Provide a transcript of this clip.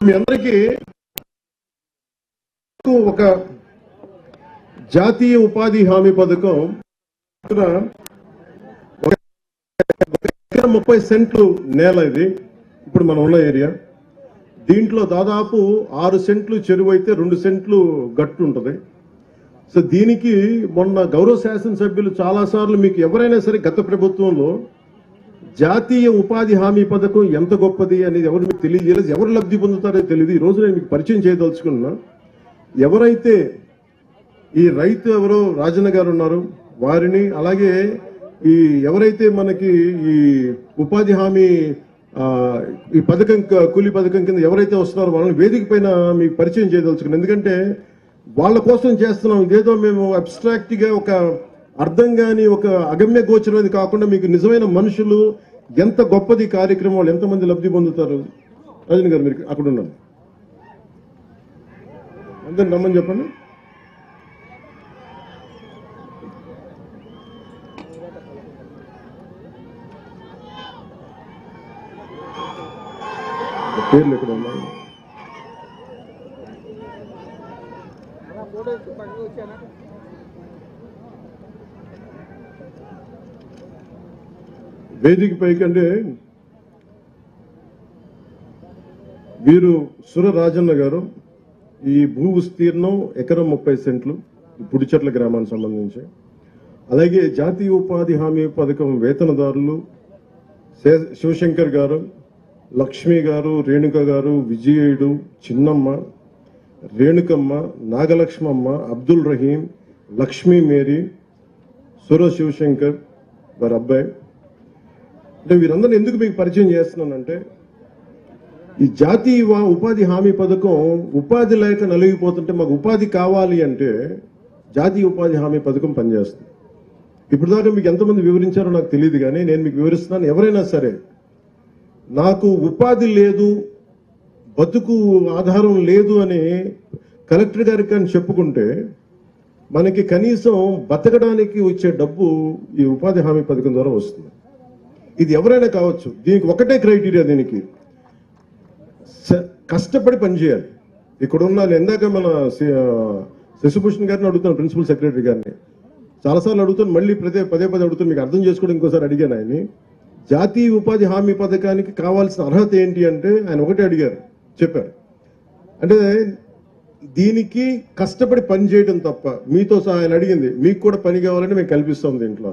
మీ అందరికీ ఒక జాతీయ ఉపాధి హామీ పథకం 30 సెంట్లు నేల ఇది ఇప్పుడు మనం ఉన్న ఏరియా. దీంట్లో దాదాపు 6 సెంట్లు చెరువు అయితే 2 సెంట్లు గట్టు ఉంటుంది. సో దీనికి మొన్న గౌరవ శాసనసభ్యులు చాలాసార్లు మీకు ఎవరైనా సరే గత ప్రభుత్వంలో జాతీయ ఉపాధి హామీ పథకం ఎంత గొప్పది అనేది ఎవరు మీకు తెలియజేయలేదు, ఎవరు లబ్ధి పొందుతారో తెలియదు. ఈరోజు నేను మీకు పరిచయం చేయదలుచుకున్నా. ఎవరైతే ఈ రైతు ఎవరో రాజన్న గారు ఉన్నారు వారిని, అలాగే ఈ ఎవరైతే మనకి ఈ ఉపాధి హామీ ఈ పథకం కూలీ పథకం కింద ఎవరైతే వస్తున్నారో వాళ్ళని వేదిక పైన మీకు పరిచయం చేయదలుచుకున్నాను. ఎందుకంటే వాళ్ళ కోసం చేస్తున్నాం. ఇదేదో మేము అబ్స్ట్రాక్ట్ గా ఒక అర్థం కాని ఒక అగమ్య గోచరది కాకుండా మీకు నిజమైన మనుషులు ఎంత గొప్పది కార్యక్రమం, వాళ్ళు ఎంతమంది లబ్ధి పొందుతారు. రజని గారు మీరు అక్కడ ఉన్నారు, అందరు నమ్మని చెప్పండి. పేర్లు ఎక్కడ ఉన్నాయి? వేదిక పైకంటే వీరు సుర రాజన్న గారు. ఈ భూ విస్తీర్ణం ఎకరం 30 సెంట్లు పుడిచెట్ల గ్రామానికి సంబంధించి. అలాగే జాతీయ ఉపాధి హామీ పథకం వేతనదారులు శివశంకర్ గారు, లక్ష్మి గారు, రేణుక గారు, విజయుడు, చిన్నమ్మ, రేణుకమ్మ, నాగలక్ష్మమ్మ, అబ్దుల్ రహీం, లక్ష్మీ మేరీ, సుర శివశంకర్ వారి అబ్బాయి. అంటే వీరందరినీ ఎందుకు మీకు పరిచయం చేస్తున్నానంటే, ఈ జాతీయ ఉపాధి హామీ పథకం ఉపాధి లేక నలిగిపోతుంటే మాకు ఉపాధి కావాలి అంటే జాతీయ ఉపాధి హామీ పథకం పనిచేస్తుంది. ఇప్పుడు దాకా మీకు ఎంతమంది వివరించారో నాకు తెలియదు, కానీ నేను మీకు వివరిస్తున్నాను. ఎవరైనా సరే నాకు ఉపాధి లేదు, బతుకు ఆధారం లేదు అని కలెక్టర్ గారికి కానీ చెప్పుకుంటే మనకి కనీసం బతకడానికి వచ్చే డబ్బు ఈ ఉపాధి హామీ పథకం ద్వారా వస్తుంది. ఇది ఎవరైనా కావచ్చు. దీనికి ఒకటే క్రైటీరియా, దీనికి కష్టపడి పనిచేయాలి. ఇక్కడున్న ఇందాక మన శశిభూషణ్ గారిని అడుగుతాను, ప్రిన్సిపల్ సెక్రటరీ గారిని చాలాసార్లు అడుగుతాను, మళ్ళీ పదే అడుగుతాను, మీకు అర్థం చేసుకోవడం ఇంకోసారి అడిగాను ఆయన్ని. జాతీయ ఉపాధి హామీ పథకానికి కావాల్సిన అర్హత ఏంటి అంటే ఆయన ఒకటే అడిగారు, చెప్పారు. అంటే దీనికి కష్టపడి పని చేయడం తప్ప, మీతో ఆయన అడిగింది మీకు కూడా పని కావాలంటే మేము కల్పిస్తాం దీంట్లో.